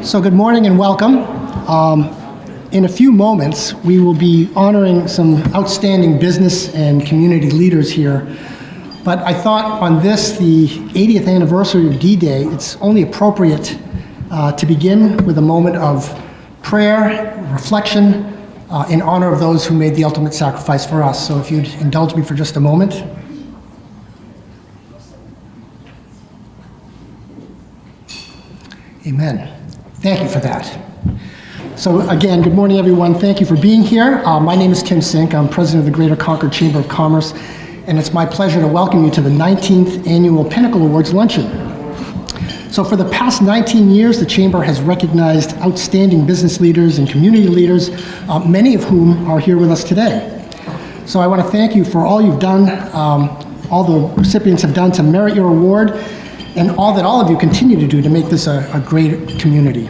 So good morning and welcome. In a few moments, we will be honoring some outstanding business and community leaders here. But I thought on this, the 80th anniversary of D-Day, it's only appropriate to begin with a moment of prayer, reflection, in honor of those who made the ultimate sacrifice for us. So if you'd indulge me for just a moment. Amen. Thank you for that. So again, good morning, everyone. Thank you for being here. My name is Tim Sink. I'm president of the Greater Concord Chamber of Commerce, and it's my pleasure to welcome you to the 19th Annual Pinnacle Awards Luncheon. So for the past 19 years, the Chamber has recognized outstanding business leaders and community leaders, many of whom are here with us today. So I want to thank you for all you've done, all the recipients have done to merit your award, and all that all of you continue to do to make this a great community.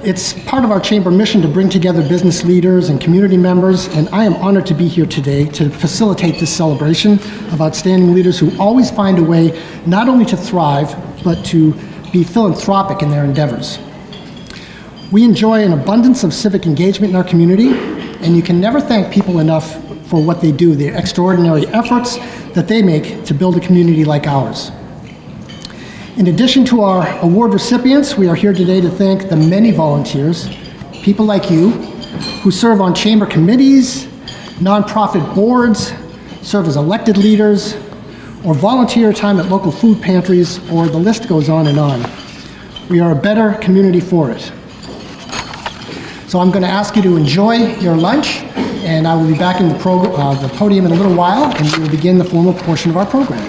It's part of our Chamber mission to bring together business leaders and community members, and I am honored to be here today to facilitate this celebration of outstanding leaders who always find a way not only to thrive, but to be philanthropic in their endeavors. We enjoy an abundance of civic engagement in our community, and you can never thank people enough for what they do, the extraordinary efforts that they make to build a community like ours. In addition to our award recipients, we are here today to thank the many volunteers, people like you, who serve on chamber committees, nonprofit boards, serve as elected leaders, or volunteer time at local food pantries, or the list goes on and on. We are a better community for it. So I'm going to ask you to enjoy your lunch, and I will be back in the podium in a little while, and we will begin the formal portion of our program.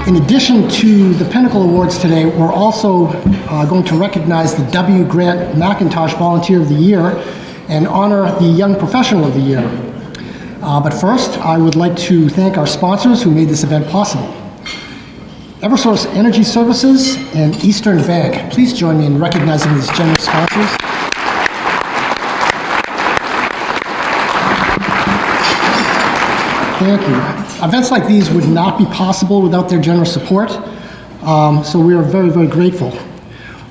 In addition to the Pinnacle Awards today, we're also going to recognize the W. Grant McIntosh Volunteer of the Year and honor the Young Professional of the Year. But first, I would like to thank our sponsors who made this event possible. Eversource Energy Services and Eastern Bank. Please join me in recognizing these generous sponsors. Thank you. Events like these would not be possible without their generous support, so we are very, very grateful.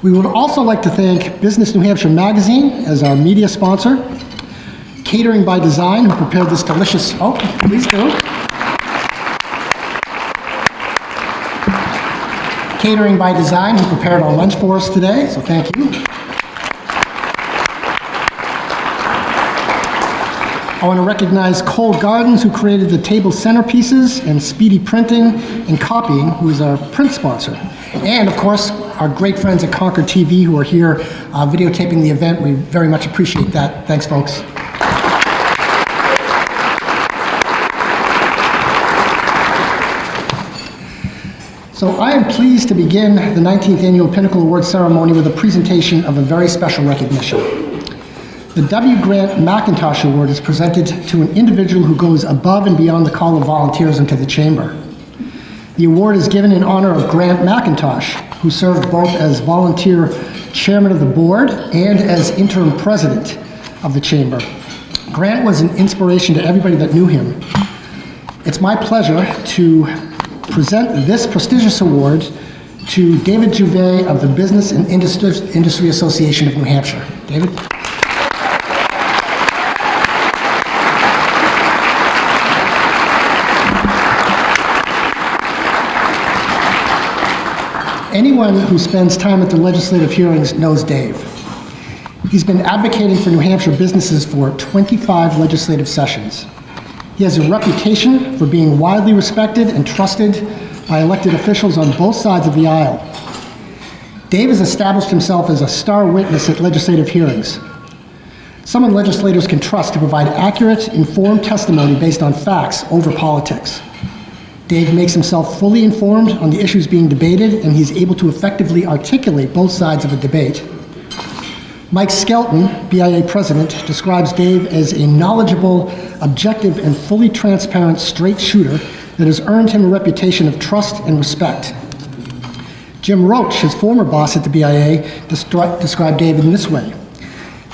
We would also like to thank Business New Hampshire Magazine as our media sponsor, Catering by Design, who prepared this delicious, please do. Catering by Design, who prepared our lunch for us today, so thank you. I want to recognize Cold Gardens, who created the table centerpieces, and Speedy Printing and Copying, who is our print sponsor. And of course, our great friends at Concord TV who are here videotaping the event. We very much appreciate that. Thanks, folks. So I am pleased to begin the 19th Annual Pinnacle Awards ceremony with a presentation of a very special recognition. The W. Grant McIntosh Award is presented to an individual who goes above and beyond the call of volunteers into the Chamber. The award is given in honor of Grant McIntosh, who served both as volunteer chairman of the board and as interim president of the Chamber. Grant was an inspiration to everybody that knew him. It's my pleasure to present this prestigious award to David Juvet of the Business and Industry Association of New Hampshire. David? Anyone who spends time at the legislative hearings knows Dave. He's been advocating for New Hampshire businesses for 25 legislative sessions. He has a reputation for being widely respected and trusted by elected officials on both sides of the aisle. Dave has established himself as a star witness at legislative hearings, someone legislators can trust to provide accurate, informed testimony based on facts over politics. Dave makes himself fully informed on the issues being debated, and he's able to effectively articulate both sides of a debate. Mike Skelton, BIA president, describes Dave as a knowledgeable, objective, and fully transparent straight shooter that has earned him a reputation of trust and respect. Jim Roach, his former boss at the BIA, described Dave in this way.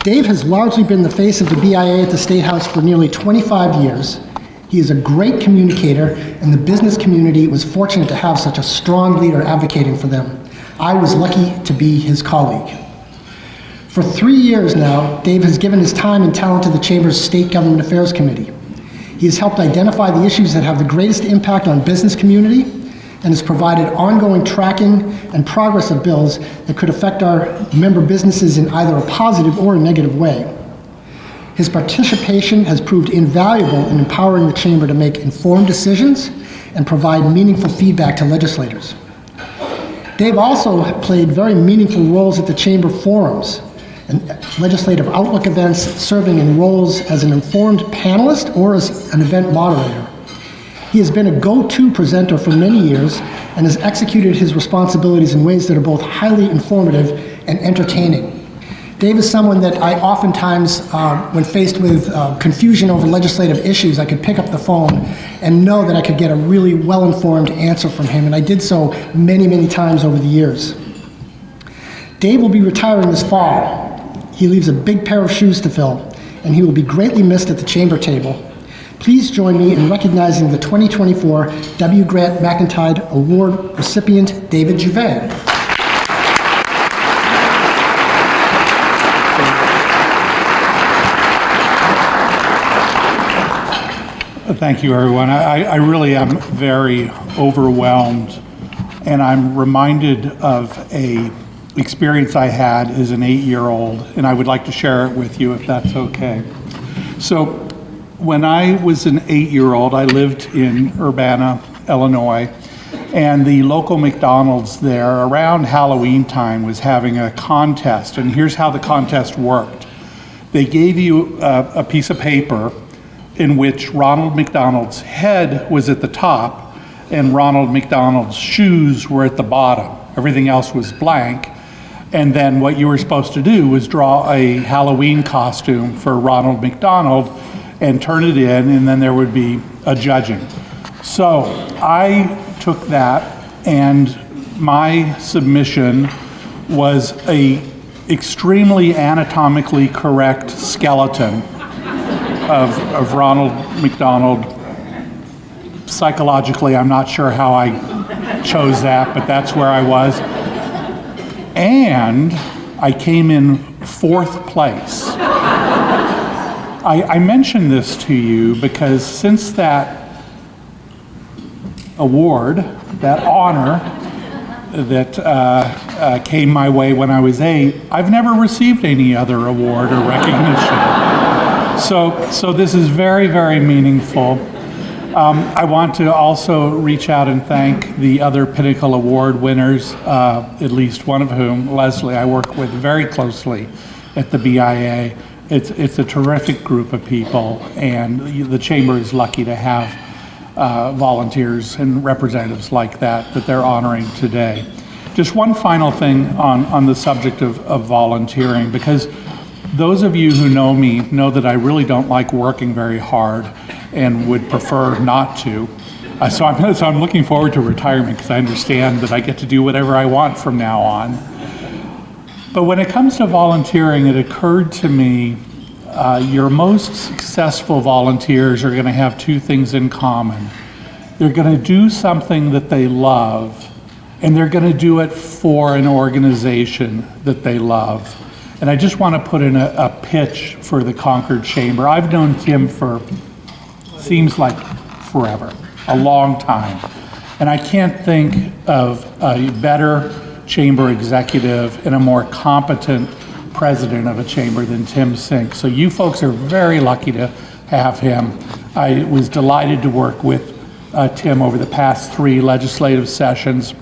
Dave has largely been the face of the BIA at the State House for nearly 25 years. He is a great communicator, and the business community was fortunate to have such a strong leader advocating for them. I was lucky to be his colleague. For 3 years now, Dave has given his time and talent to the Chamber's State Government Affairs Committee. He has helped identify the issues that have the greatest impact on business community and has provided ongoing tracking and progress of bills that could affect our member businesses in either a positive or a negative way. His participation has proved invaluable in empowering the Chamber to make informed decisions and provide meaningful feedback to legislators. Dave also played very meaningful roles at the Chamber forums and legislative outlook events, serving in roles as an informed panelist or as an event moderator. He has been a go-to presenter for many years and has executed his responsibilities in ways that are both highly informative and entertaining. Dave is someone that I oftentimes, when faced with confusion over legislative issues, I could pick up the phone and know that I could get a really well-informed answer from him, and I did so many, many times over the years. Dave will be retiring this fall. He leaves a big pair of shoes to fill, and he will be greatly missed at the Chamber table. Please join me in recognizing the 2024 W. Grant McIntosh Award recipient, David Juvet. Thank you, everyone. I really am very overwhelmed, and I'm reminded of a experience I had as an 8-year-old, and I would like to share it with you if that's okay. So when I was an 8-year-old, I lived in Urbana, Illinois, and the local McDonald's there around Halloween time was having a contest, and here's how the contest worked. They gave you a piece of paper in which Ronald McDonald's head was at the top and Ronald McDonald's shoes were at the bottom. Everything else was blank. And then what you were supposed to do was draw a Halloween costume for Ronald McDonald and turn it in, and then there would be a judging. So I took that, and my submission was a extremely anatomically correct skeleton of Ronald McDonald. Psychologically, I'm not sure how I chose that, but that's where I was. And I came in 4th place. I mention this to you because since that award, that honor that came my way when I was 8, I've never received any other award or recognition. So this is very, very meaningful. I want to also reach out and thank the other Pinnacle Award winners, at least one of whom, Leslie, I work with very closely at the BIA. It's a terrific group of people, and the Chamber is lucky to have volunteers and representatives like that they're honoring today. Just one final thing on the subject of volunteering, because those of you who know me know that I really don't like working very hard and would prefer not to. So I'm looking forward to retirement because I understand that I get to do whatever I want from now on. But when it comes to volunteering, it occurred to me your most successful volunteers are going to have 2 things in common. They're going to do something that they love, and they're going to do it for an organization that they love. And I just want to put in a pitch for the Concord Chamber. I've known Tim for, seems like forever, a long time. And I can't think of a better chamber executive and a more competent president of a chamber than Tim Sink. So you folks are very lucky to have him. I was delighted to work with Tim over the past 3 legislative sessions.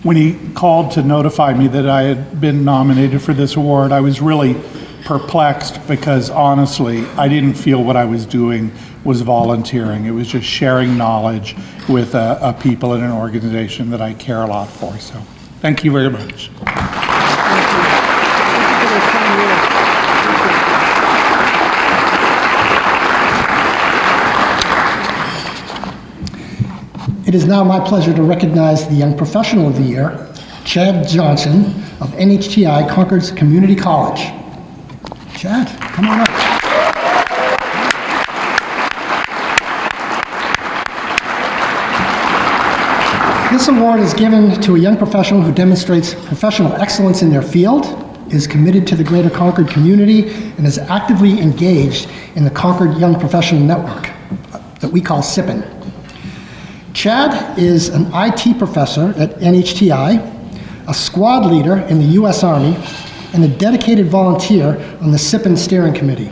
When he called to notify me that I had been nominated for this award, I was really perplexed because honestly, I didn't feel what I was doing was volunteering. It was just sharing knowledge with people in an organization that I care a lot for. So thank you very much. It is now my pleasure to recognize the Young Professional of the Year, Chad Johnson of NHTI Concord's Community College. Chad, come on up. This award is given to a young professional who demonstrates professional excellence in their field, is committed to the greater Concord community, and is actively engaged in the Concord Young Professional Network that we call SIPN. Chad is an IT professor at NHTI, a squad leader in the U.S. Army, and a dedicated volunteer on the SIPN steering committee.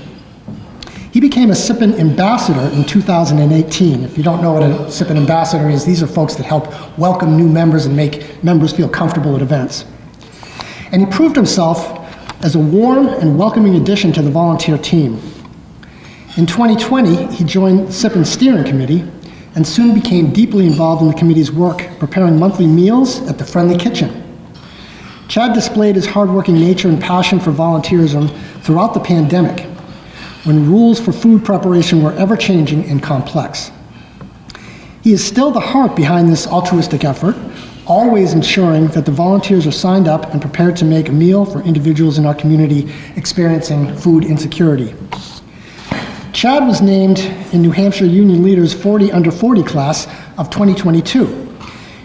He became a SIPN ambassador in 2018. If you don't know what a SIPN ambassador is, these are folks that help welcome new members and make members feel comfortable at events. And he proved himself as a warm and welcoming addition to the volunteer team. In 2020, he joined the SIPN steering committee and soon became deeply involved in the committee's work, preparing monthly meals at the Friendly Kitchen. Chad displayed his hardworking nature and passion for volunteerism throughout the pandemic, when rules for food preparation were ever-changing and complex. He is still the heart behind this altruistic effort, always ensuring that the volunteers are signed up and prepared to make a meal for individuals in our community experiencing food insecurity. Chad was named in New Hampshire Union Leaders 40 Under 40 class of 2022,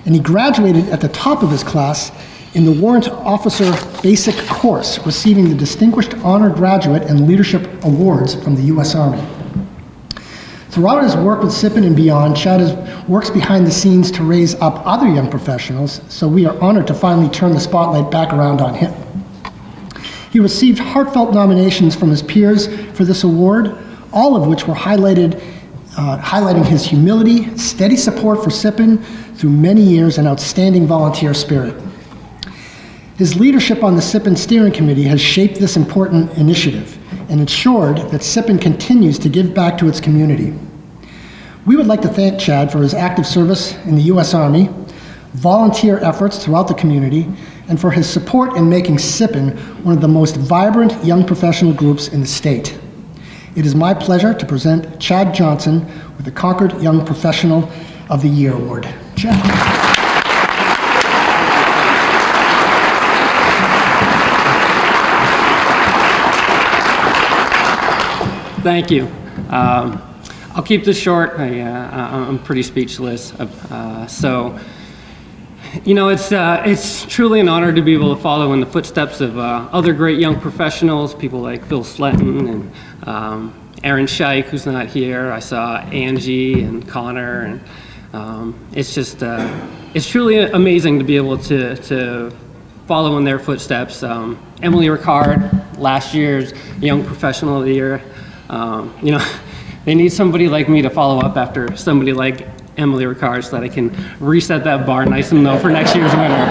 and he graduated at the top of his class in the Warrant Officer Basic course, receiving the Distinguished Honor Graduate and Leadership Awards from the U.S. Army. Throughout his work with SIPN and beyond, Chad works behind the scenes to raise up other young professionals, so we are honored to finally turn the spotlight back around on him. He received heartfelt nominations from his peers for this award, all of which were highlighting his humility, steady support for SIPN through many years, and outstanding volunteer spirit. His leadership on the SIPN steering committee has shaped this important initiative and ensured that SIPN continues to give back to its community. We would like to thank Chad for his active service in the U.S. Army, volunteer efforts throughout the community, and for his support in making SIPN one of the most vibrant young professional groups in the state. It is my pleasure to present Chad Johnson with the Concord Young Professional of the Year Award. Chad. Thank you. I'll keep this short. I'm pretty speechless. It's truly an honor to be able to follow in the footsteps of other great young professionals, people like Phil Sletton and Aaron Scheich, who's not here. I saw Angie and Connor, and it's truly amazing to be able to follow in their footsteps. Emily Ricard, last year's Young Professional of the Year. They need somebody like me to follow up after somebody like Emily Ricard so that I can reset that bar nice and low for next year's winner.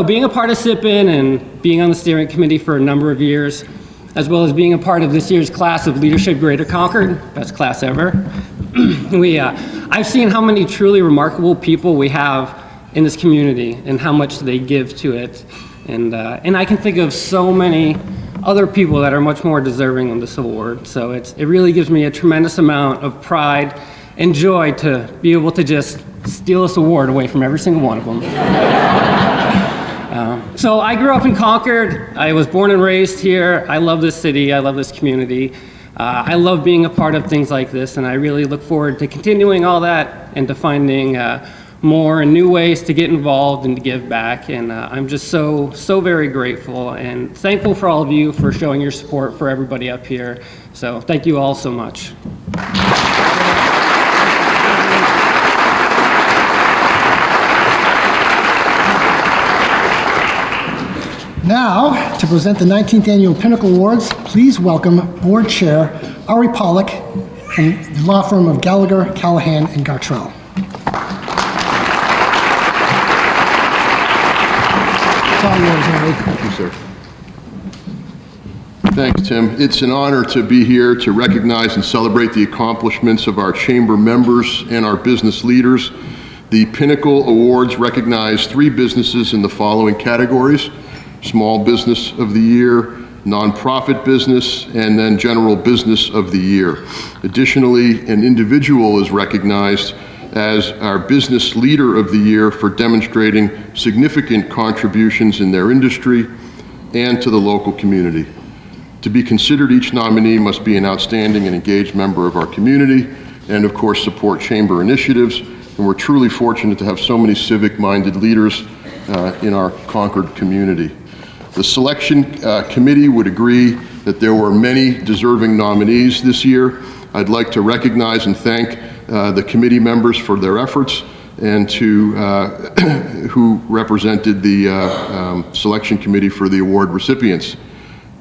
Being a part of SIPN and being on the steering committee for a number of years, as well as being a part of this year's class of Leadership Greater Concord, best class ever, I've seen how many truly remarkable people we have in this community and how much they give to it. And I can think of so many other people that are much more deserving of this award. So it really gives me a tremendous amount of pride and joy to be able to just steal this award away from every single one of them. So I grew up in Concord. I was born and raised here. I love this city. I love this community. I love being a part of things like this, and I really look forward to continuing all that and to finding more and new ways to get involved and to give back. And I'm just so very grateful and thankful for all of you for showing your support for everybody up here. So thank you all so much. Now, to present the 19th Annual Pinnacle Awards, please welcome Board Chair Ari Pollack from the law firm of Gallagher, Callahan, and Gartrell. It's all yours, Ari. Thank you, sir. Thanks, Tim. It's an honor to be here to recognize and celebrate the accomplishments of our chamber members and our business leaders. The Pinnacle Awards recognize 3 businesses in the following categories: Small Business of the Year, nonprofit business, and then general business of the year. Additionally, an individual is recognized as our business leader of the year for demonstrating significant contributions in their industry and to the local community. To be considered, each nominee must be an outstanding and engaged member of our community and, of course, support chamber initiatives. And we're truly fortunate to have so many civic-minded leaders in our Concord community. The selection committee would agree that there were many deserving nominees this year. I'd like to recognize and thank the committee members for their efforts and to who represented the selection committee for the award recipients.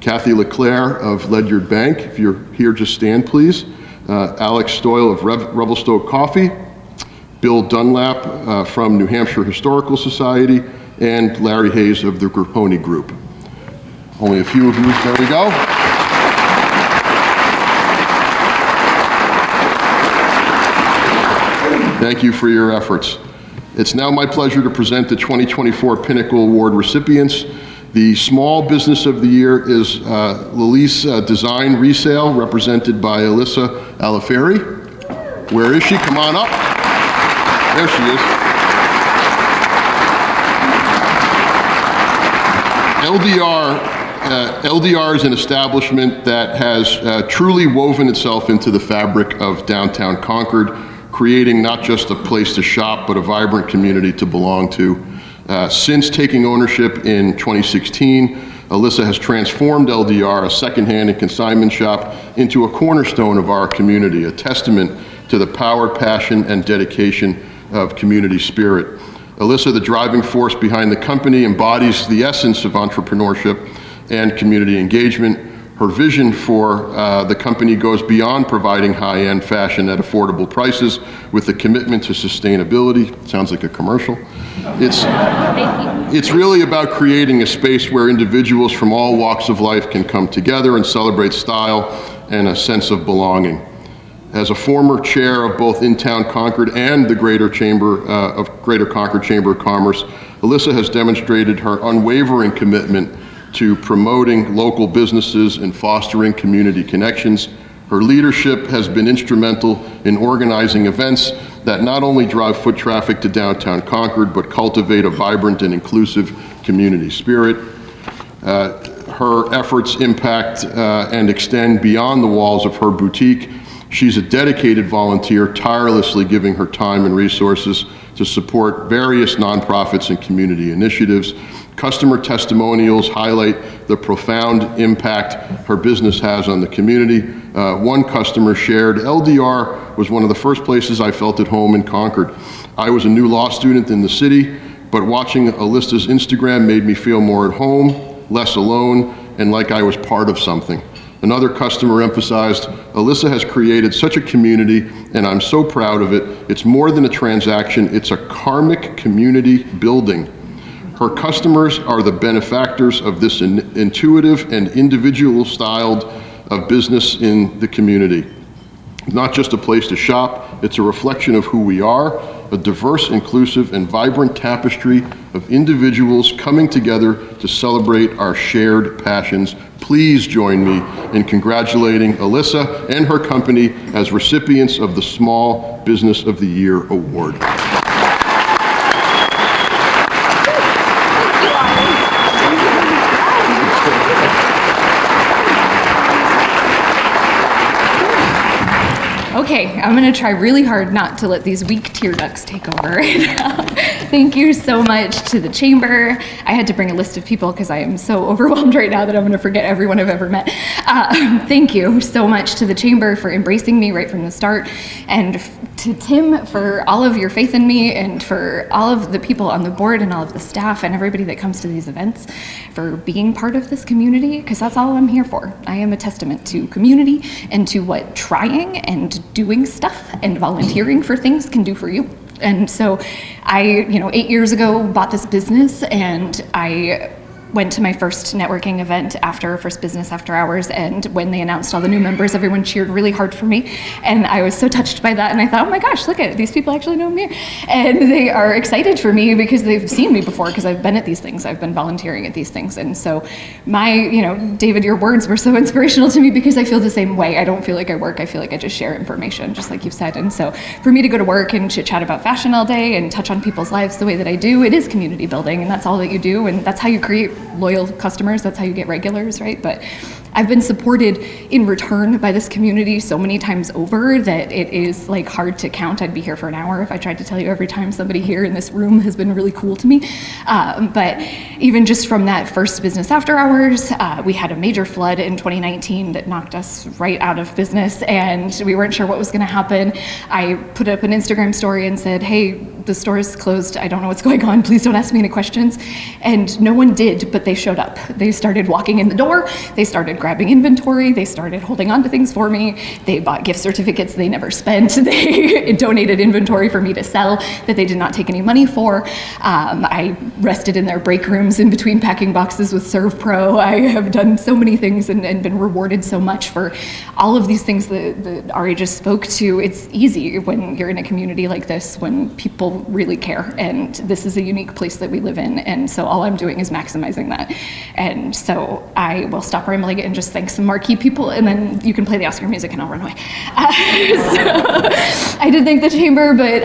Kathy LeClaire of Ledyard Bank, if you're here, just stand, please. Alex Stoyle of Revelstoke Coffee, Bill Dunlap from New Hampshire Historical Society, and Larry Hayes of the Grapponi Group. Only a few of you, there we go. Thank you for your efforts. It's now my pleasure to present the 2024 Pinnacle Award recipients. The Small Business of the Year is Lilise Design Resale, represented by Alyssa Alaferi. Where is she? Come on up. There she is. LDR is an establishment that has truly woven itself into the fabric of downtown Concord, creating not just a place to shop, but a vibrant community to belong to. Since taking ownership in 2016, Alyssa has transformed LDR, a secondhand and consignment shop, into a cornerstone of our community, a testament to the power, passion, and dedication of community spirit. Alyssa, the driving force behind the company, embodies the essence of entrepreneurship and community engagement. Her vision for the company goes beyond providing high-end fashion at affordable prices with a commitment to sustainability. Sounds like a commercial. It's really about creating a space where individuals from all walks of life can come together and celebrate style and a sense of belonging. As a former chair of both In-Town Concord and the Greater Concord Chamber of Commerce, Alyssa has demonstrated her unwavering commitment to promoting local businesses and fostering community connections. Her leadership has been instrumental in organizing events that not only drive foot traffic to downtown Concord, but cultivate a vibrant and inclusive community spirit. Her efforts impact and extend beyond the walls of her boutique. She's a dedicated volunteer, tirelessly giving her time and resources to support various nonprofits and community initiatives. Customer testimonials highlight the profound impact her business has on the community. One customer shared, "LDR was one of the first places I felt at home in Concord. I was a new law student in the city, but watching Alyssa's Instagram made me feel more at home, less alone, and like I was part of something." Another customer emphasized, "Alyssa has created such a community, and I'm so proud of it. It's more than a transaction, it's a karmic community building." Her customers are the benefactors of this intuitive and individual styled of business in the community. Not just a place to shop, it's a reflection of who we are, a diverse, inclusive, and vibrant tapestry of individuals coming together to celebrate our shared passions. Please join me in congratulating Alyssa and her company as recipients of the Small Business of the Year Award. Okay, I'm going to try really hard not to let these weak tear ducts take over right now. Thank you so much to the Chamber. I had to bring a list of people because I am so overwhelmed right now that I'm going to forget everyone I've ever met. Thank you so much to the Chamber for embracing me right from the start, and to Tim for all of your faith in me, and for all of the people on the board and all of the staff and everybody that comes to these events for being part of this community, because that's all I'm here for. I am a testament to community and to what trying and doing stuff and volunteering for things can do for you. And so I, 8 years ago, bought this business, and I went to my first networking event after First Business After Hours, and when they announced all the new members, everyone cheered really hard for me, and I was so touched by that, and I thought, oh my gosh, look at it, these people actually know me, and they are excited for me because they've seen me before, because I've been at these things, I've been volunteering at these things, and so David, your words were so inspirational to me because I feel the same way. I don't feel like I work, I feel like I just share information, just like you've said, and so for me to go to work and chit chat about fashion all day and touch on people's lives the way that I do, it is community building, and that's all that you do, and that's how you create loyal customers, that's how you get regulars, right? But I've been supported in return by this community so many times over that it is like hard to count. I'd be here for an hour if I tried to tell you every time somebody here in this room has been really cool to me. But even just from that first Business After Hours, we had a major flood in 2019 that knocked us right out of business, and we weren't sure what was gonna happen. I put up an Instagram story and said, hey, the store is closed, I don't know what's going on, please don't ask me any questions. And no one did, but they showed up. They started walking in the door, they started grabbing inventory, they started holding on to things for me, they bought gift certificates they never spent, they donated inventory for me to sell that they did not take any money for. I rested in their break rooms in between packing boxes with Serve Pro. I have done so many things and been rewarded so much for all of these things that Ari just spoke to. It's easy when you're in a community like this, when people really care, and this is a unique place that we live in, and so all I'm doing is maximizing that. And so I will stop rambling and just thank some marquee people, and then you can play the Oscar music and I'll run away. So I did thank the Chamber, but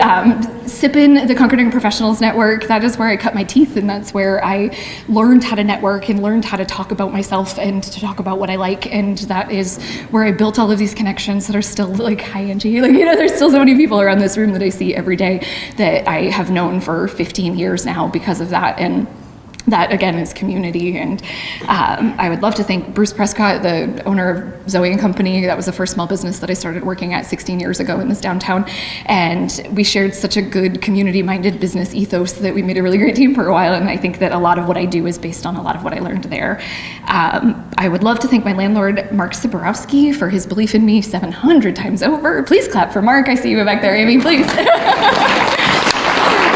SIPN, the Concord Young Professionals Network, that is where I cut my teeth, and that's where I learned how to network and learned how to talk about myself and to talk about what I like, and that is where I built all of these connections that are still like, hi Angie, there's still so many people around this room that I see every day that I have known for 15 years now because of that, and that again is community. And I would love to thank Bruce Prescott, the owner of Zoe and Company. That was the first small business that I started working at 16 years ago in this downtown, and we shared such a good community-minded business ethos that we made a really great team for a while, and I think that a lot of what I do is based on a lot of what I learned there. I would love to thank my landlord, Mark Saborowski, for his belief in me 700 times over. Please clap for Mark. I see you back there, Amy, please.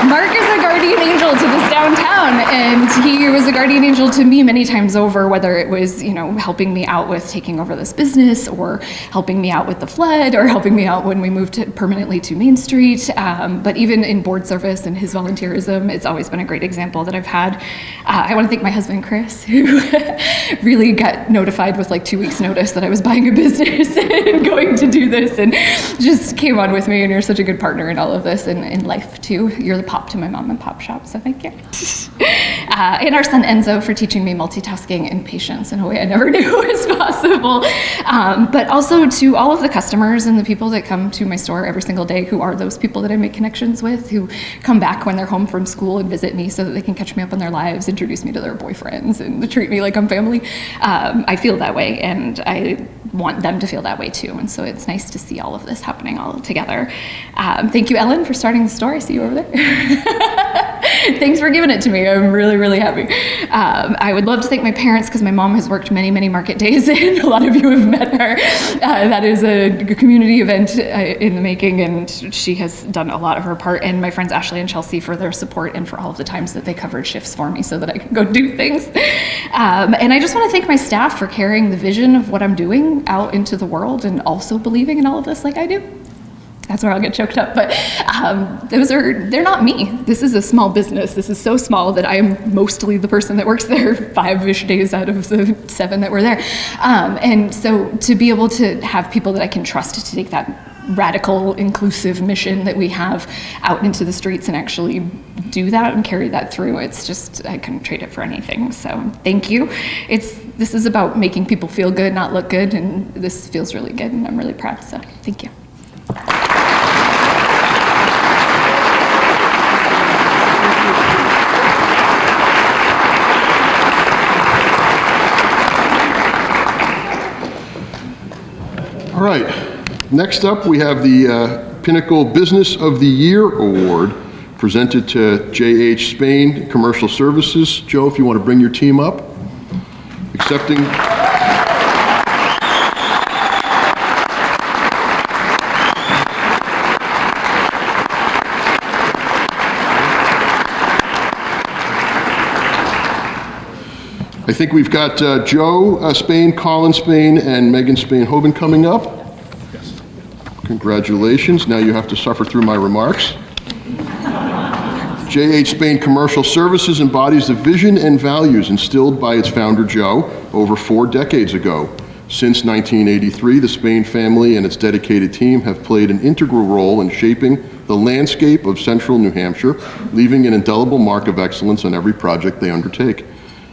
Mark is a guardian angel to this downtown, and he was a guardian angel to me many times over, whether it was, helping me out with taking over this business, or helping me out with the flood, or helping me out when we moved permanently to Main Street. But even in board service and his volunteerism, it's always been a great example that I've had. I want to thank my husband, Chris, who really got notified with like 2 weeks notice that I was buying a business and going to do this, and just came on with me, and you're such a good partner in all of this, and in life too. You're the pop to my mom and pop shop, so thank you. And our son Enzo for teaching me multitasking and patience in a way I never knew was possible. But also to all of the customers and the people that come to my store every single day, who are those people that I make connections with, who come back when they're home from school and visit me so that they can catch me up on their lives, introduce me to their boyfriends, and treat me like I'm family. I feel that way, and I want them to feel that way too, and so it's nice to see all of this happening all together. Thank you, Ellen, for starting the store. I see you over there. Thanks for giving it to me. I'm really, really happy. I would love to thank my parents, because my mom has worked many, many market days, and a lot of you have met her. That is a community event in the making, and she has done a lot of her part, and my friends Ashley and Chelsea for their support and for all of the times that they covered shifts for me so that I could go do things. And I just want to thank my staff for carrying the vision of what I'm doing out into the world, and also believing in all of this like I do. That's where I'll get choked up, but they're not me. This is a small business. This is so small that I am mostly the person that works there 5-ish days out of the 7 that were there. And so to be able to have people that I can trust to take that radical, inclusive mission that we have out into the streets and actually do that and carry that through, it's just, I couldn't trade it for anything. So thank you. This is about making people feel good, not look good, and this feels really good, and I'm really proud, so thank you. All right, next up we have the Pinnacle Business of the Year Award presented to J.H. Spain Commercial Services. Joe, if you want to bring your team up. Accepting. I think we've got Joe Spain, Colin Spain, and Megan Spain Hoban coming up. Yes. Congratulations. Now you have to suffer through my remarks. J.H. Spain Commercial Services embodies the vision and values instilled by its founder, Joe, over 4 decades ago. Since 1983, the Spain family and its dedicated team have played an integral role in shaping the landscape of central New Hampshire, leaving an indelible mark of excellence on every project they undertake.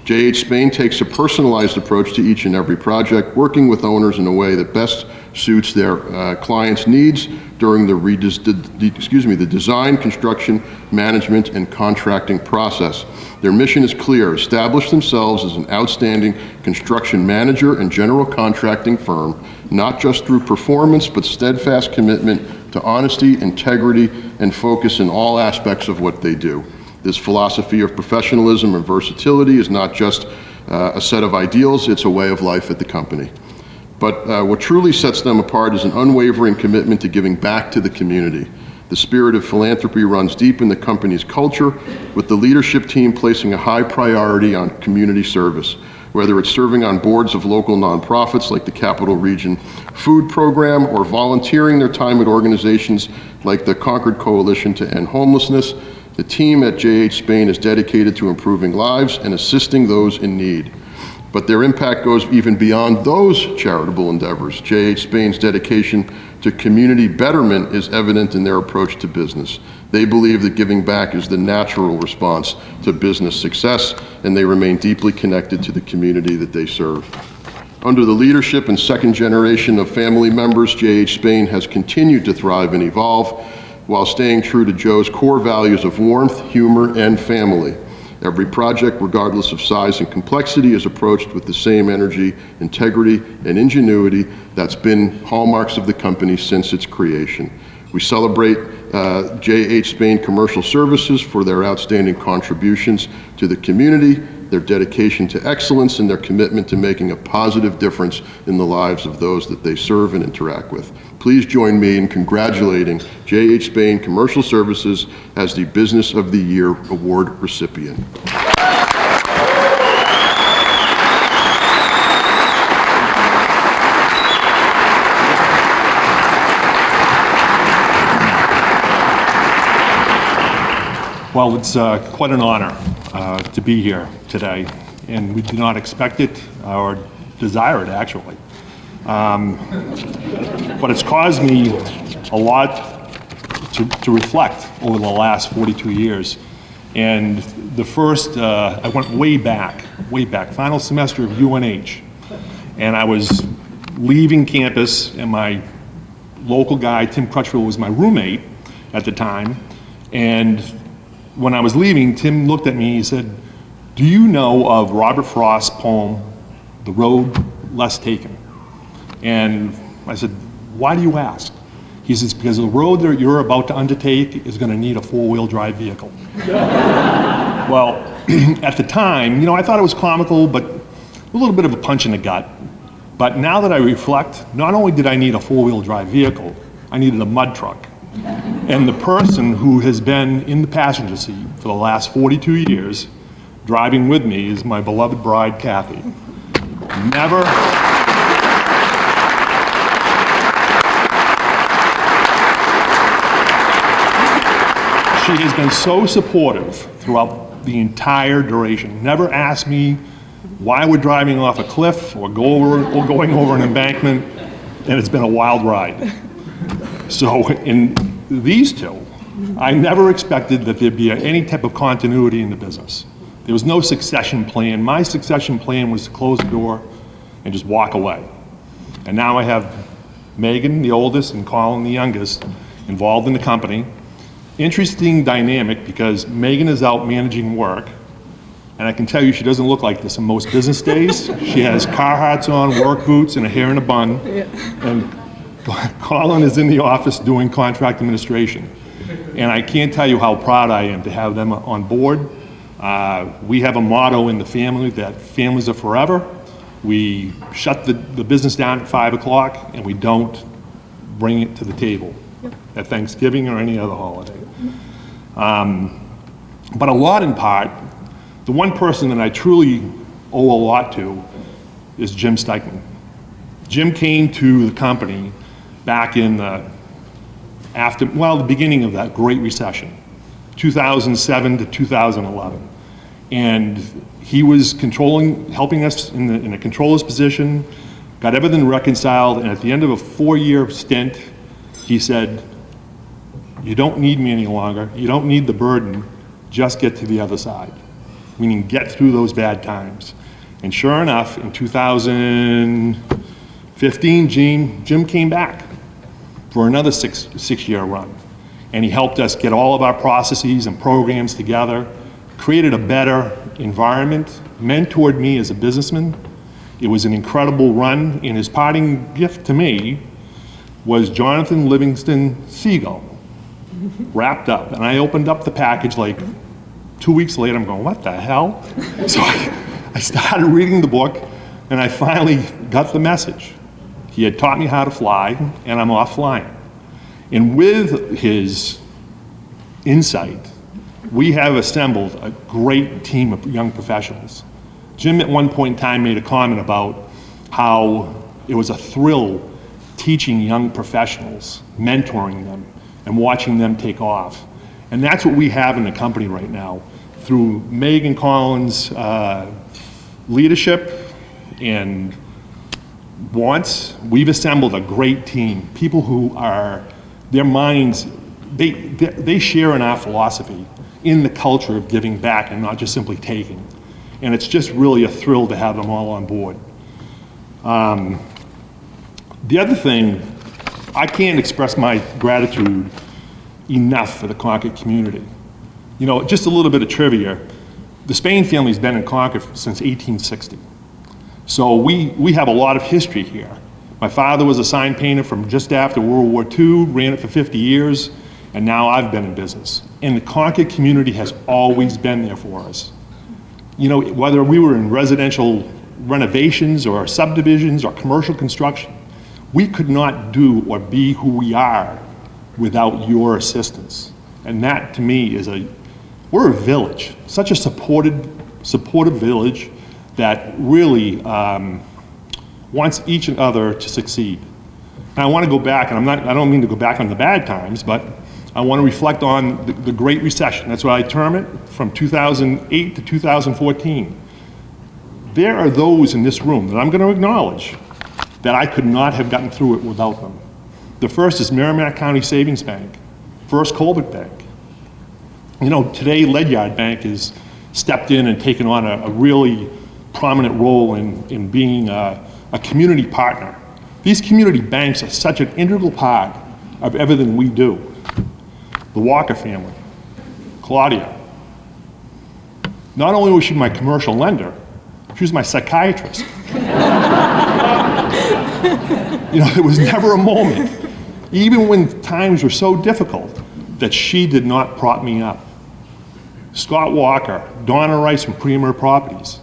J.H. Spain takes a personalized approach to each and every project, working with owners in a way that best suits their clients' needs during the design, construction, management, and contracting process. Their mission is clear: establish themselves as an outstanding construction manager and general contracting firm, not just through performance, but steadfast commitment to honesty, integrity, and focus in all aspects of what they do. This philosophy of professionalism and versatility is not just a set of ideals, it's a way of life at the company. But what truly sets them apart is an unwavering commitment to giving back to the community. The spirit of philanthropy runs deep in the company's culture, with the leadership team placing a high priority on community service, whether it's serving on boards of local nonprofits like the Capital Region Food Program or volunteering their time at organizations like the Concord Coalition to End Homelessness. The team at J.H. Spain is dedicated to improving lives and assisting those in need. But their impact goes even beyond those charitable endeavors. J.H. Spain's dedication to community betterment is evident in their approach to business. They believe that giving back is the natural response to business success, and they remain deeply connected to the community that they serve. Under the leadership and second generation of family members, J.H. Spain has continued to thrive and evolve while staying true to Joe's core values of warmth, humor, and family. Every project, regardless of size and complexity, is approached with the same energy, integrity, and ingenuity that's been hallmarks of the company since its creation. We celebrate J.H. Spain Commercial Services for their outstanding contributions to the community, their dedication to excellence, and their commitment to making a positive difference in the lives of those that they serve and interact with. Please join me in congratulating J.H. Spain Commercial Services as the Business of the Year Award recipient. Well, it's quite an honor to be here today, and we did not expect it or desire it, actually. But it's caused me a lot to reflect over the last 42 years. And the first, I went way back, final semester of UNH. And I was leaving campus, and my local guy, Tim Crutchfield, was my roommate at the time. And when I was leaving, Tim looked at me, he said, "Do you know of Robert Frost's poem, The Road Less Taken?" And I said, "Why do you ask?" He says, "Because the road that you're about to undertake is going to need a four-wheel drive vehicle." Well, at the time, I thought it was comical, but a little bit of a punch in the gut. But now that I reflect, not only did I need a four-wheel drive vehicle, I needed a mud truck. And the person who has been in the passenger seat for the last 42 years, driving with me, is my beloved bride, Kathy. She has been so supportive throughout the entire duration. Never asked me why we're driving off a cliff or going over an embankment, and it's been a wild ride. So in these two, I never expected that there'd be any type of continuity in the business. There was no succession plan. My succession plan was to close the door and just walk away. And now I have Megan, the oldest, and Colin, the youngest, involved in the company. Interesting dynamic, because Megan is out managing work, and I can tell you she doesn't look like this on most business days. She has Carhartts on, work boots, and a hair in a bun. Yeah. And Colin is in the office doing contract administration. And I can't tell you how proud I am to have them on board. We have a motto in the family that families are forever. We shut the business down at 5 o'clock, and we don't bring it to the table at Thanksgiving or any other holiday. But a lot in part, the one person that I truly owe a lot to is Jim Steichman. Jim came to the company back in the beginning of that Great Recession, 2007 to 2011. And he was helping us in a controller's position, got everything reconciled, and at the end of a 4-year stint, he said, "You don't need me any longer. You don't need the burden. Just get to the other side. Meaning get through those bad times." And sure enough, in 2015, Jim came back for another six-year run. And he helped us get all of our processes and programs together, created a better environment, mentored me as a businessman. It was an incredible run, and his parting gift to me was Jonathan Livingston Seagull, wrapped up. And I opened up the package like 2 weeks later, I'm going, what the hell? So I started reading the book, and I finally got the message. He had taught me how to fly, and I'm off flying. And with his insight, we have assembled a great team of young professionals. Jim at one point in time made a comment about how it was a thrill teaching young professionals, mentoring them, and watching them take off. And that's what we have in the company right now. Through Megan Collins' leadership and wants, we've assembled a great team. People who are, their minds, they share in our philosophy, in the culture of giving back and not just simply taking. And it's just really a thrill to have them all on board. The other thing, I can't express my gratitude enough for the Concord community. You know, just a little bit of trivia. The Spain family's been in Concord since 1860. So we have a lot of history here. My father was a sign painter from just after World War II, ran it for 50 years, and now I've been in business. And the Concord community has always been there for us. You know, whether we were in residential renovations or subdivisions or commercial construction, we could not do or be who we are without your assistance. And that to me is we're a village, such a supportive village that really wants each and other to succeed. And I want to go back, and I don't mean to go back on the bad times, but I want to reflect on the Great Recession. That's what I term it, from 2008 to 2014. There are those in this room that I'm going to acknowledge that I could not have gotten through it without them. The first is Merrimack County Savings Bank, First Colbert Bank. You know, today Ledyard Bank has stepped in and taken on a really prominent role in being a community partner. These community banks are such an integral part of everything we do. The Walker family, Claudia. Not only was she my commercial lender, she was my psychiatrist. You know, there was never a moment, even when times were so difficult, that she did not prop me up. Scott Walker, Donna Rice from Premier Properties,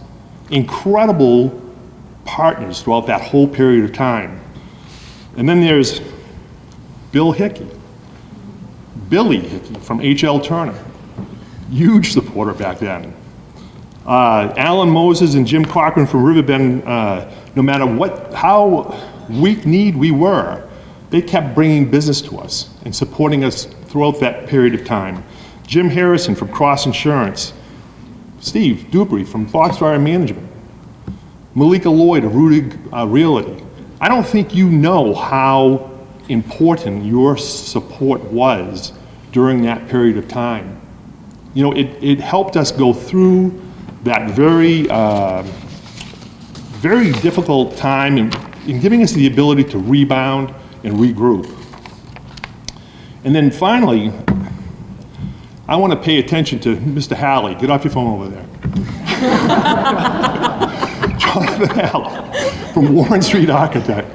incredible partners throughout that whole period of time. And then there's Bill Hickey, Billy Hickey from H.L. Turner, huge supporter back then. Alan Moses and Jim Cochran from Riverbend, no matter how weak-kneed we were, they kept bringing business to us and supporting us throughout that period of time. Jim Harrison from Cross Insurance, Steve Dupree from Foxfire Management, Malika Lloyd of Rooted Realty. I don't think you know how important your support was during that period of time. You know, it helped us go through that very, very difficult time in giving us the ability to rebound and regroup. And then finally, I want to pay attention to Mr. Halley. Get off your phone over there. Jonathan Halley from Warren Street Architect,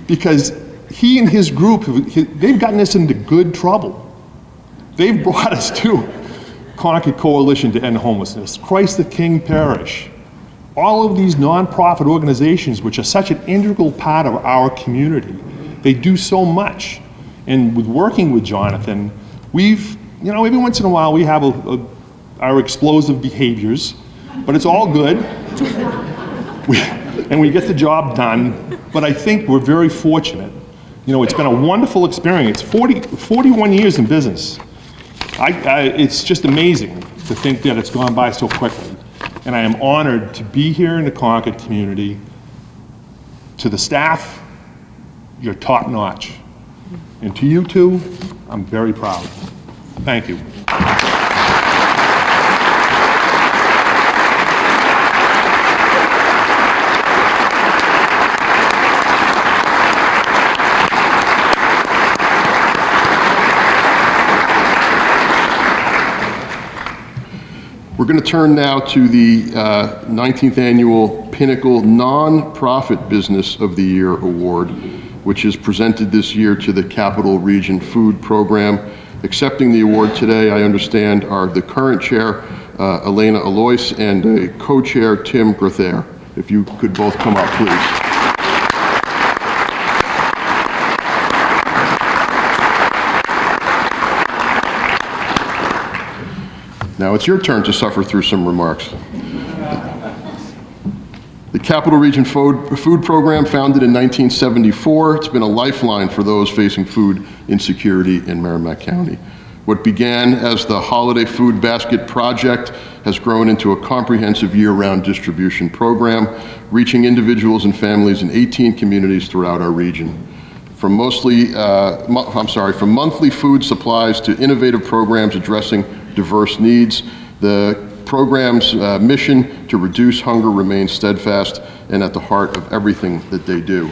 because he and his group, they've gotten us into good trouble. They've brought us to Concord Coalition to End Homelessness, Christ the King Parish, all of these nonprofit organizations which are such an integral part of our community. They do so much. And with working with Jonathan, we've, you know, every once in a while we have our explosive behaviors, but it's all good. And we get the job done, but I think we're very fortunate. You know, it's been a wonderful experience, 41 years in business. It's just amazing to think that it's gone by so quickly. And I am honored to be here in the Concord community. To the staff, you're top notch. And to you two, I'm very proud. Thank you. We're going to turn now to the 19th Annual Pinnacle Nonprofit Business of the Year Award, which is presented this year to the Capital Region Food Program. Accepting the award today, I understand, are the current chair, Elena Alois, and a co-chair, Tim Grathair. If you could both come up, please. Now it's your turn to suffer through some remarks. The Capital Region Food Program, founded in 1974, it's been a lifeline for those facing food insecurity in Merrimack County. What began as the Holiday Food Basket Project has grown into a comprehensive year-round distribution program, reaching individuals and families in 18 communities throughout our region. From monthly food supplies to innovative programs addressing diverse needs, the program's mission to reduce hunger remains steadfast and at the heart of everything that they do.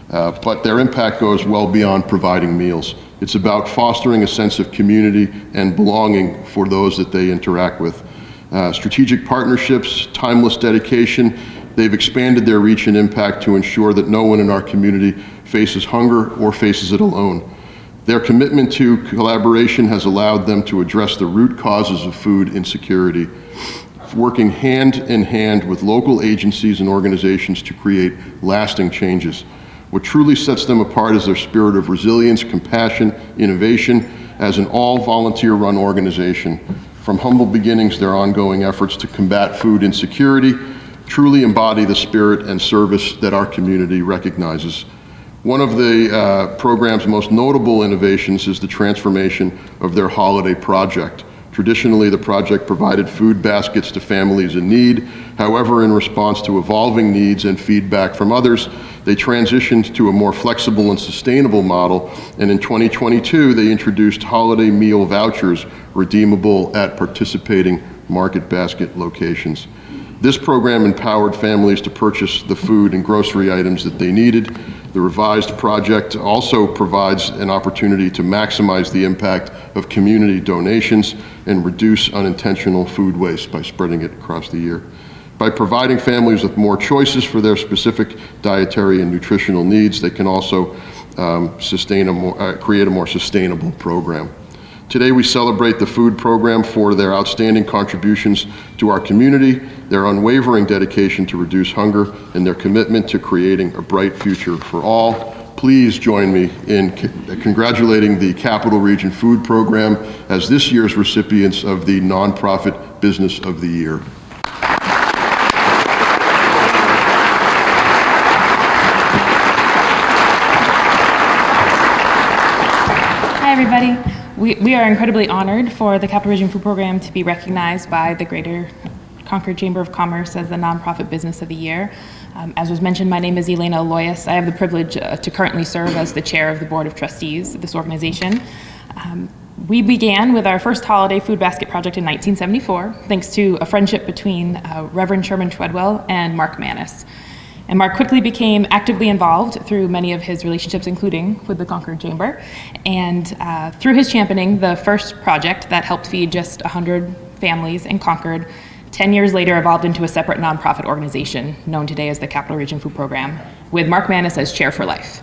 But their impact goes well beyond providing meals. It's about fostering a sense of community and belonging for those that they interact with. Strategic partnerships, timeless dedication, they've expanded their reach and impact to ensure that no one in our community faces hunger or faces it alone. Their commitment to collaboration has allowed them to address the root causes of food insecurity, working hand in hand with local agencies and organizations to create lasting changes. What truly sets them apart is their spirit of resilience, compassion, innovation. As an all-volunteer-run organization, from humble beginnings, their ongoing efforts to combat food insecurity truly embody the spirit and service that our community recognizes. One of the program's most notable innovations is the transformation of their holiday project. Traditionally, the project provided food baskets to families in need. However, in response to evolving needs and feedback from others, they transitioned to a more flexible and sustainable model, and in 2022, they introduced holiday meal vouchers redeemable at participating market basket locations. This program empowered families to purchase the food and grocery items that they needed. The revised project also provides an opportunity to maximize the impact of community donations and reduce unintentional food waste by spreading it across the year. By providing families with more choices for their specific dietary and nutritional needs, they can also create a more sustainable program. Today we celebrate the food program for their outstanding contributions to our community, their unwavering dedication to reduce hunger, and their commitment to creating a bright future for all. Please join me in congratulating the Capital Region Food Program as this year's recipients of the Nonprofit Business of the Year. Hi, everybody. We are incredibly honored for the Capital Region Food Program to be recognized by the Greater Concord Chamber of Commerce as the Nonprofit Business of the Year. As was mentioned, my name is Elena Alois. I have the privilege to currently serve as the chair of the Board of Trustees of this organization. We began with our first holiday food basket project in 1974, thanks to a friendship between Reverend Sherman Treadwell and Mark Mannis. And Mark quickly became actively involved through many of his relationships, including with the Concord Chamber. And through his championing, the first project that helped feed just 100 families in Concord, 10 years later evolved into a separate nonprofit organization known today as the Capital Region Food Program, with Mark Mannis as chair for life.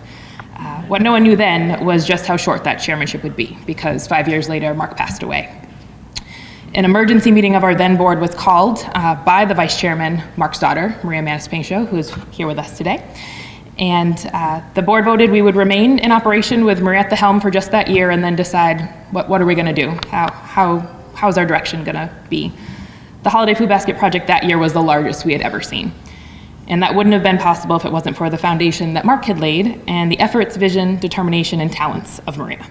What no one knew then was just how short that chairmanship would be, because 5 years later, Mark passed away. An emergency meeting of our then board was called by the vice chairman, Mark's daughter, Maria Mannis-Pincho, who is here with us today. And the board voted we would remain in operation with Maria at the helm for just that year and then decide what are we gonna do? How's our direction gonna be? The Holiday Food Basket Project that year was the largest we had ever seen. And that wouldn't have been possible if it wasn't for the foundation that Mark had laid and the efforts, vision, determination, and talents of Maria.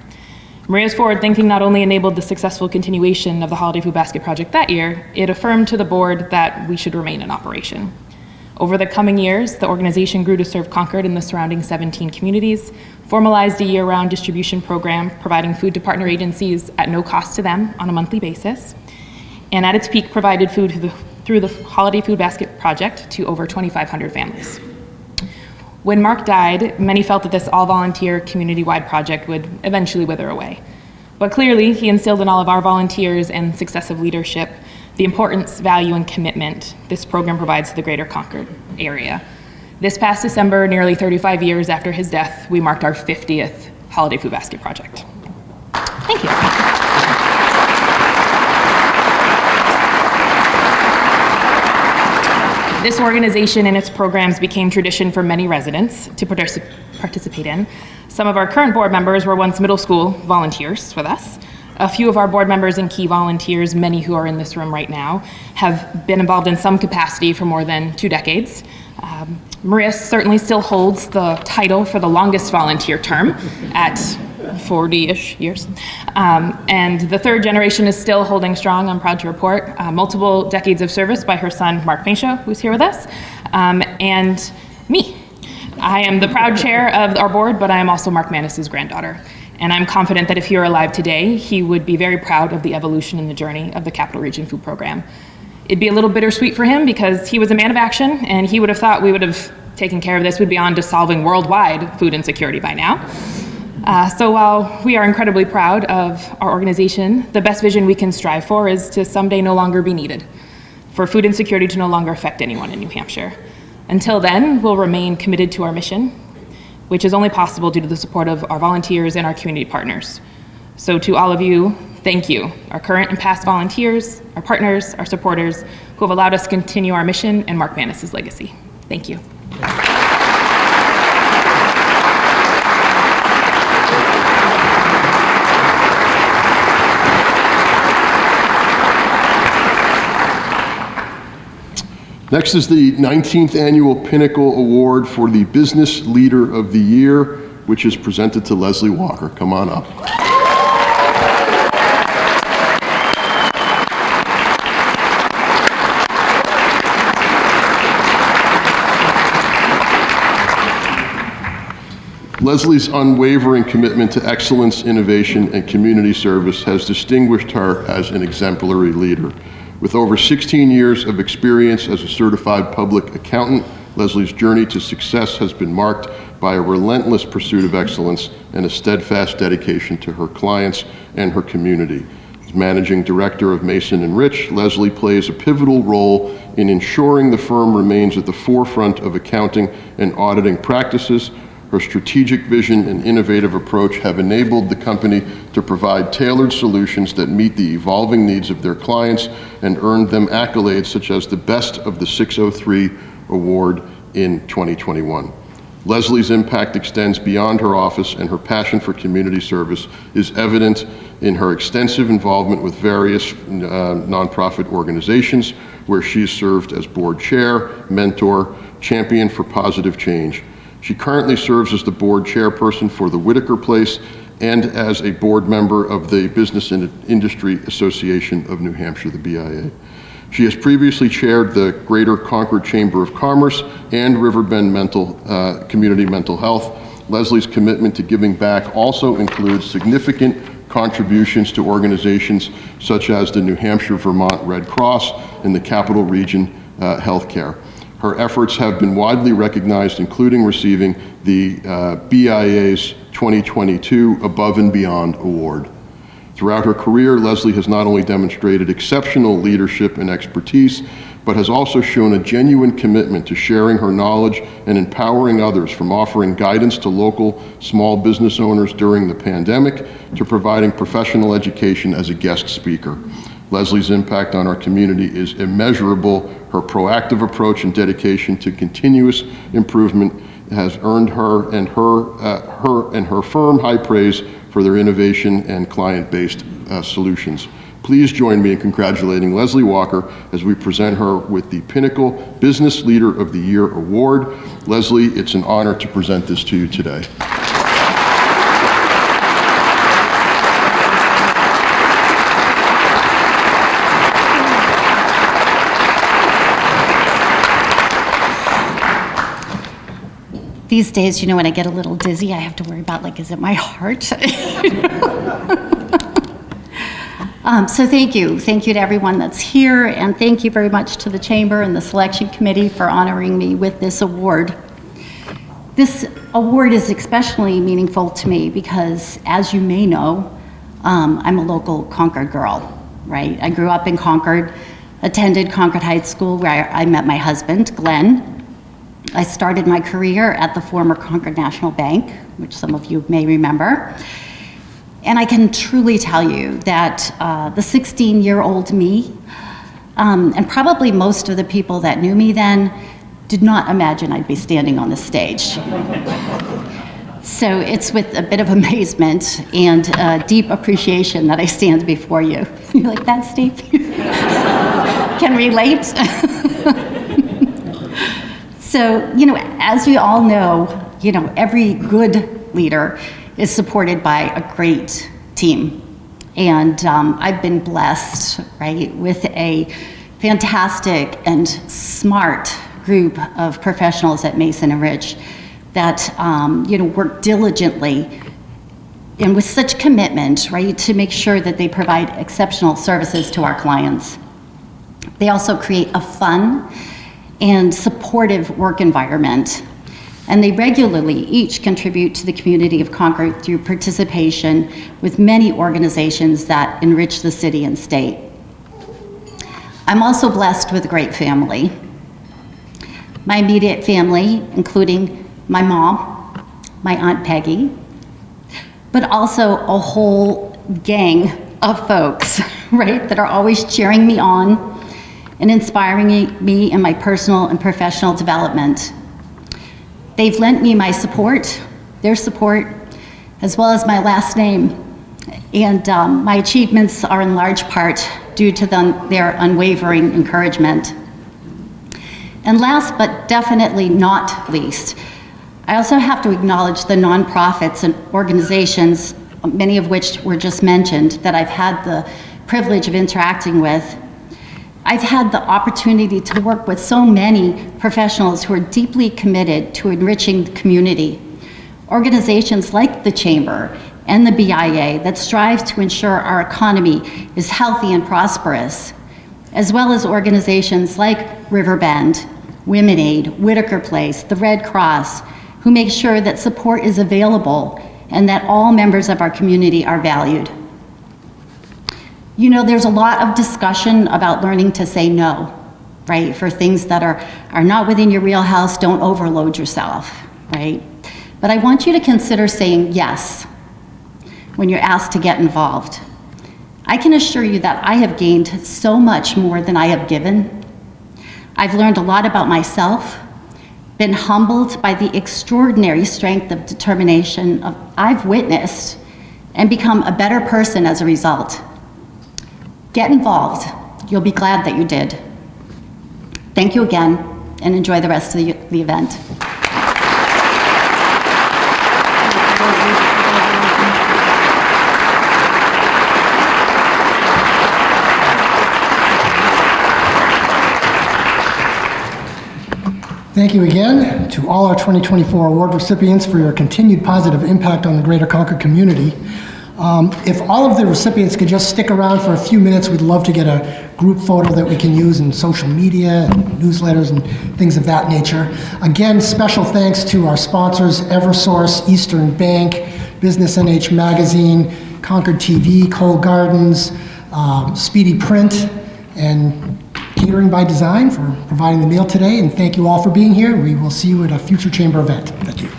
Maria's forward thinking not only enabled the successful continuation of the Holiday Food Basket Project that year, it affirmed to the board that we should remain in operation. Over the coming years, the organization grew to serve Concord and the surrounding 17 communities, formalized a year-round distribution program providing food to partner agencies at no cost to them on a monthly basis, and at its peak provided food through the Holiday Food Basket Project to over 2,500 families. When Mark died, many felt that this all-volunteer, community-wide project would eventually wither away. But clearly, he instilled in all of our volunteers and successive leadership the importance, value, and commitment this program provides to the greater Concord area. This past December, nearly 35 years after his death, we marked our 50th Holiday Food Basket Project. Thank you. This organization and its programs became tradition for many residents to participate in. Some of our current board members were once middle school volunteers with us. A few of our board members and key volunteers, many who are in this room right now, have been involved in some capacity for more than 2 decades. Maria certainly still holds the title for the longest volunteer term at 40-ish years. And the third generation is still holding strong, I'm proud to report, multiple decades of service by her son, Mark McIntosh, who's here with us, and me. I am the proud chair of our board, but I am also Mark Manis's granddaughter. And I'm confident that if he were alive today, he would be very proud of the evolution and the journey of the Capital Region Food Program. It'd be a little bittersweet for him because he was a man of action, and he would have thought we would have taken care of this, we'd be on to solving worldwide food insecurity by now. So while we are incredibly proud of our organization, the best vision we can strive for is to someday no longer be needed, for food insecurity to no longer affect anyone in New Hampshire. Until then, we'll remain committed to our mission, which is only possible due to the support of our volunteers and our community partners. So to all of you, thank you, our current and past volunteers, our partners, our supporters, who have allowed us to continue our mission and Mark Manis's legacy. Thank you. Next is the 19th Annual Pinnacle Award for the Business Leader of the Year, which is presented to Leslie Walker. Come on up. Leslie's unwavering commitment to excellence, innovation, and community service has distinguished her as an exemplary leader. With over 16 years of experience as a certified public accountant, Leslie's journey to success has been marked by a relentless pursuit of excellence and a steadfast dedication to her clients and her community. As Managing Director of Mason & Rich, Leslie plays a pivotal role in ensuring the firm remains at the forefront of accounting and auditing practices. Her strategic vision and innovative approach have enabled the company to provide tailored solutions that meet the evolving needs of their clients and earned them accolades such as the Best of the 603 Award in 2021. Leslie's impact extends beyond her office, and her passion for community service is evident in her extensive involvement with various nonprofit organizations where she's served as board chair, mentor, champion for positive change. She currently serves as the board chairperson for the Whitaker Place and as a board member of the Business and Industry Association of New Hampshire, the BIA. She has previously chaired the Greater Concord Chamber of Commerce and Riverbend Community Mental Health. Leslie's commitment to giving back also includes significant contributions to organizations such as the New Hampshire-Vermont Red Cross and the Capital Region Healthcare. Her efforts have been widely recognized, including receiving the BIA's 2022 Above and Beyond Award. Throughout her career, Leslie has not only demonstrated exceptional leadership and expertise, but has also shown a genuine commitment to sharing her knowledge and empowering others, from offering guidance to local small business owners during the pandemic to providing professional education as a guest speaker. Leslie's impact on our community is immeasurable. Her proactive approach and dedication to continuous improvement has earned her and her firm high praise for their innovation and client-based solutions. Please join me in congratulating Leslie Walker as we present her with the Pinnacle Business Leader of the Year Award. Leslie, it's an honor to present this to you today. These days, when I get a little dizzy, I have to worry about, is it my heart? So thank you. Thank you to everyone that's here, and thank you very much to the Chamber and the Selection Committee for honoring me with this award. This award is especially meaningful to me because, as you may know, I'm a local Concord girl, right? I grew up in Concord, attended Concord High School where I met my husband, Glenn. I started my career at the former Concord National Bank, which some of you may remember. And I can truly tell you that the 16-year-old me, and probably most of the people that knew me then, did not imagine I'd be standing on this stage. So it's with a bit of amazement and deep appreciation that I stand before you. You like that, Steve? Can relate? So, as we all know, every good leader is supported by a great team. And I've been blessed, right, with a fantastic and smart group of professionals at Mason & Rich that, work diligently and with such commitment, right, to make sure that they provide exceptional services to our clients. They also create a fun and supportive work environment. And they regularly each contribute to the community of Concord through participation with many organizations that enrich the city and state. I'm also blessed with a great family. My immediate family, including my mom, my Aunt Peggy, but also a whole gang of folks, right, that are always cheering me on and inspiring me in my personal and professional development. They've lent me my support, their support, as well as my last name. And my achievements are in large part due to their unwavering encouragement. And last but definitely not least, I also have to acknowledge the nonprofits and organizations, many of which were just mentioned, that I've had the privilege of interacting with. I've had the opportunity to work with so many professionals who are deeply committed to enriching the community. Organizations like the Chamber and the BIA that strive to ensure our economy is healthy and prosperous, as well as organizations like Riverbend, Women Aid, Whitaker Place, the Red Cross, who make sure that support is available and that all members of our community are valued. There's a lot of discussion about learning to say no, right? For things that are not within your wheelhouse, don't overload yourself, right? But I want you to consider saying yes when you're asked to get involved. I can assure you that I have gained so much more than I have given. I've learned a lot about myself, been humbled by the extraordinary strength of determination I've witnessed, and become a better person as a result. Get involved. You'll be glad that you did. Thank you again, and enjoy the rest of the event. Thank you again to all our 2024 award recipients for your continued positive impact on the greater Concord community. If all of the recipients could just stick around for a few minutes, we'd love to get a group photo that we can use in social media, and newsletters, and things of that nature. Again, special thanks to our sponsors, Eversource, Eastern Bank, Business NH Magazine, Concord TV, Cole Gardens, Speedy Print, and Catering by Design for providing the meal today. And thank you all for being here. We will see you at a future Chamber event. Thank you.